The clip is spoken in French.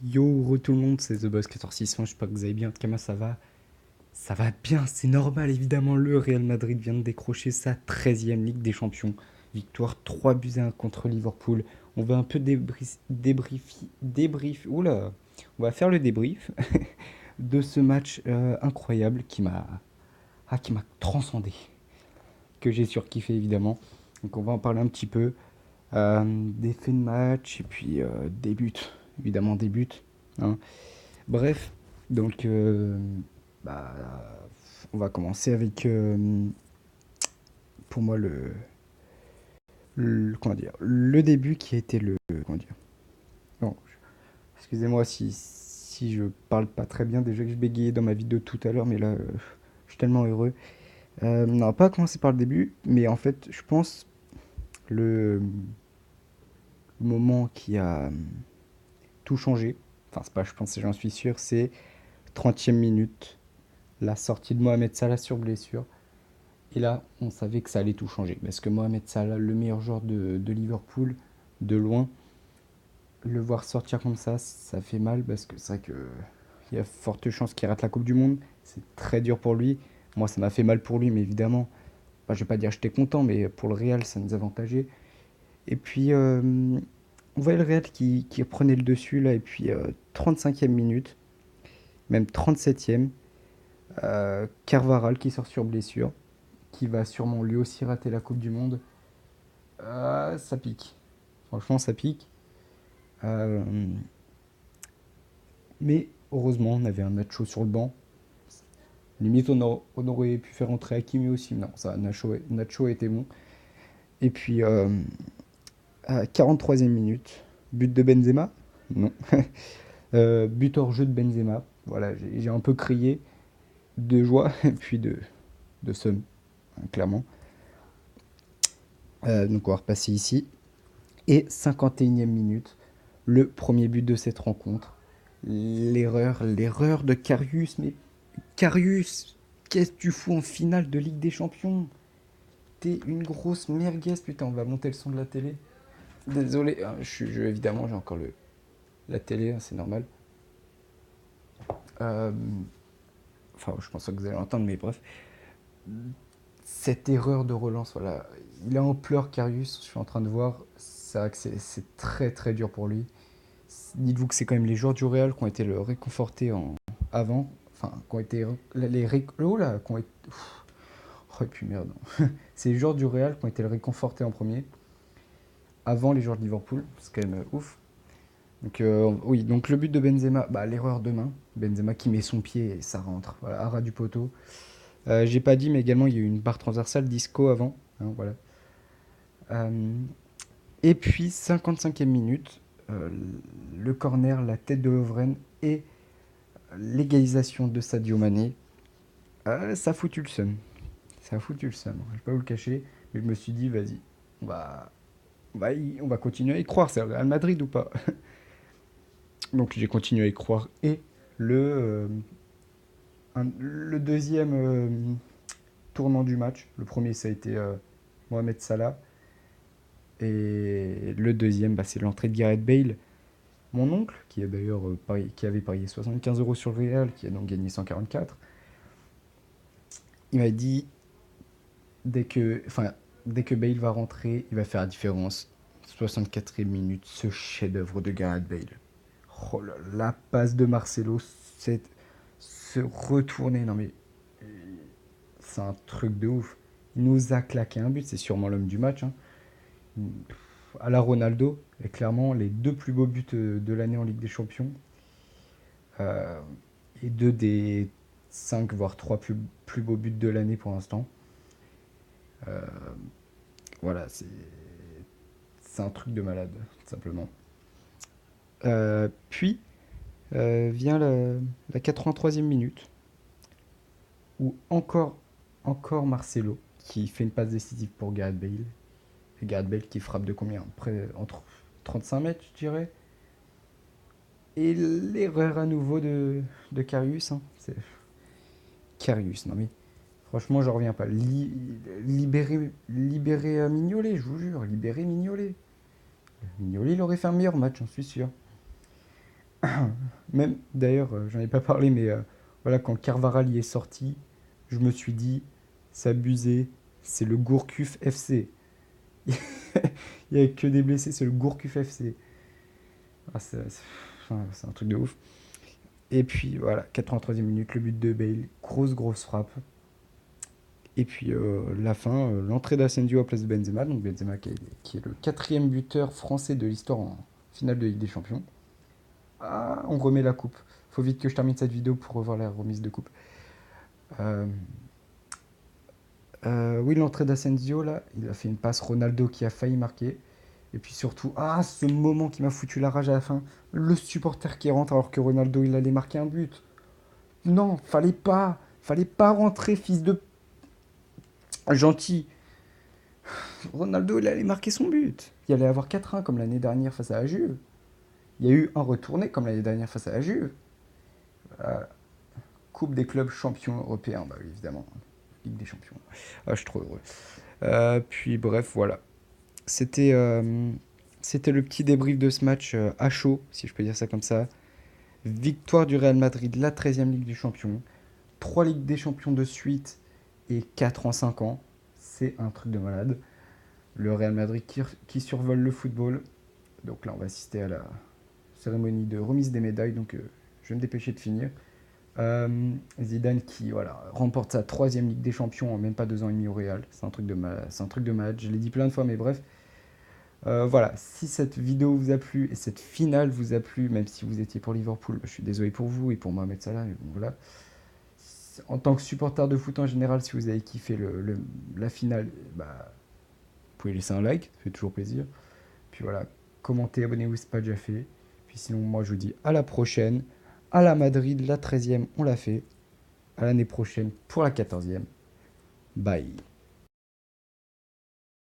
Yo, tout le monde, c'est The Buzz 1461, j'espère que vous allez bien. En tout cas, moi, ça va. Ça va bien, c'est normal, évidemment. Le Real Madrid vient de décrocher sa 13e Ligue des Champions. Victoire 3-1 contre Liverpool. On va un peu oula, on va faire le débrief de ce match incroyable qui m'a transcendé, que j'ai surkiffé évidemment. Donc on va en parler un petit peu. Des faits de match et puis des buts, évidemment des buts, hein. Bref, donc bah, on va commencer avec pour moi comment dire, le début qui a été le comment dire. Non, excusez-moi si je parle pas très bien, déjà que je bégayais dans ma vidéo tout à l'heure, mais là je suis tellement heureux. On va pas commencer par le début, mais en fait je pense le moment qui a tout changé, enfin c'est pas je pense, j'en suis sûr, c'est 30e minute, la sortie de Mohamed Salah sur blessure. Et là, on savait que ça allait tout changer. Parce que Mohamed Salah, le meilleur joueur de Liverpool, de loin, le voir sortir comme ça fait mal. Parce que c'est vrai qu'il y a forte chance qu'il rate la Coupe du Monde. C'est très dur pour lui. Moi, ça m'a fait mal pour lui, mais évidemment, bah, je vais pas dire que j'étais content, mais pour le Real, ça nous avantageait. Et puis, on voyait le Real qui prenait le dessus, là. Et puis, 35e minute, même 37e, Carvaral qui sort sur blessure, qui va sûrement lui aussi rater la Coupe du Monde. Ça pique. Franchement, ça pique. Euh, mais heureusement, on avait un Nacho sur le banc. Limite, on aurait pu faire entrer Hakimi aussi. Non, ça, Nacho était bon. Et puis, à 43e minute, but de Benzema. Non. But hors jeu de Benzema. Voilà, j'ai un peu crié de joie et puis de seum, hein, clairement. Donc, on va repasser ici. Et 51e minute, le premier but de cette rencontre. L'erreur de Karius. Mais Karius, qu'est-ce que tu fous en finale de Ligue des Champions? T'es une grosse merguez, putain, on va monter le son de la télé. Désolé, hein, évidemment, j'ai encore la télé, hein, c'est normal. Euh, enfin, je pense pas que vous allez l'entendre, mais bref. Cette erreur de relance, voilà. Il est en pleurs, Karius, je suis en train de voir. C'est vrai que c'est très très dur pour lui. Dites-vous que c'est quand même les joueurs du Real qui ont été le réconfortés avant. Enfin, qui ont été. Oh là, qui ont été. Oh, et puis merde. C'est les joueurs du Real qui ont été le réconfortés en premier, avant les joueurs de Liverpool. C'est quand même ouf. Donc, oui, donc le but de Benzema, bah, l'erreur de main. Benzema qui met son pied et ça rentre. Voilà, à ras du poteau. J'ai pas dit, mais également il y a eu une barre transversale disco avant, hein, voilà. Euh, et puis, 55e minute, euh, le corner, la tête de Lovren et l'égalisation de Sadio Mané. Ça a foutu le seum. Ça a foutu le seum, je vais pas vous le cacher. Mais je me suis dit, vas-y, on va, on va continuer à y croire. C'est le Real Madrid ou pas? Donc j'ai continué à y croire. Et le deuxième tournant du match, le premier ça a été Mohamed Salah. Et le deuxième, bah, c'est l'entrée de Gareth Bale. Mon oncle, qui, a d'ailleurs, qui avait parié 75 euros sur le Real, qui a donc gagné 144, il m'a dit enfin, dès que Bale va rentrer, il va faire la différence. 64e minute, ce chef-d'œuvre de Gareth Bale. Oh là, la passe de Marcelo, c'est se retourner. Non mais c'est un truc de ouf. Il nous a claqué un but, c'est sûrement l'homme du match, hein. À la Ronaldo, et clairement les deux plus beaux buts de l'année en Ligue des Champions. Euh, et deux des 5 voire 3 plus beaux buts de l'année pour l'instant. Euh, voilà, c'est un truc de malade, tout simplement. Puis vient la 83e minute, où encore Marcelo, qui fait une passe décisive pour Gareth Bale. Et Gareth Bale qui frappe de combien? Entre 35 mètres, je dirais. Et l'erreur à nouveau de Karius, hein. C'est Karius, non mais franchement, je reviens pas. Libérer Mignolet, je vous jure, libérer Mignolet. Mignolet, il aurait fait un meilleur match, j'en suis sûr. Même, d'ailleurs, j'en ai pas parlé, mais voilà, quand Carvaral y est sorti, je me suis dit, c'est abusé, c'est le Gourcuff FC. Il n'y a que des blessés, c'est le Gourcuff FC. Ah, enfin, c'est un truc de ouf. Et puis voilà, 83e minute, le but de Bale, grosse frappe. Et puis la fin, l'entrée d'Asensio à place de Benzema, donc Benzema qui est le quatrième buteur français de l'histoire en finale de Ligue des Champions. Ah, on remet la coupe. Faut vite que je termine cette vidéo pour revoir la remise de coupe. Euh, oui, l'entrée d'Asensio, là, il a fait une passe Ronaldo qui a failli marquer. Et puis surtout, ah, ce moment qui m'a foutu la rage à la fin. Le supporter qui rentre alors que Ronaldo, il allait marquer un but. Non, fallait pas. Fallait pas rentrer, fils de gentil. Ronaldo, il allait marquer son but. Il allait avoir 4-1 comme l'année dernière face à la Juve. Il y a eu un retourné comme l'année dernière face à la Juve. Euh, Coupe des clubs champions européens, bah oui, évidemment. Ligue des champions. Ah, je suis trop heureux. Puis bref, voilà. C'était c'était le petit débrief de ce match à chaud, si je peux dire ça comme ça. Victoire du Real Madrid, la 13e Ligue des Champions. 3 Ligues des Champions de suite et 4 en 5 ans. C'est un truc de malade. Le Real Madrid qui survole le football. Donc là, on va assister à la cérémonie de remise des médailles. Donc je vais me dépêcher de finir. Zidane qui voilà, remporte sa 3e Ligue des Champions en même pas 2 ans et demi au Real. C'est un truc de malade. C'est un truc de malade. Je l'ai dit plein de fois, mais bref. Voilà, si cette vidéo vous a plu et cette finale vous a plu, même si vous étiez pour Liverpool, bah, je suis désolé pour vous et pour Mohamed Salah. Mais bon, voilà. En tant que supporter de foot en général, si vous avez kiffé la finale, bah, vous pouvez laisser un like, ça fait toujours plaisir. Puis voilà, commentez, abonnez-vous si ce n'est pas déjà fait. Puis sinon, moi je vous dis à la prochaine. À la Madrid, la 13e, on l'a fait. À l'année prochaine pour la 14e. Bye.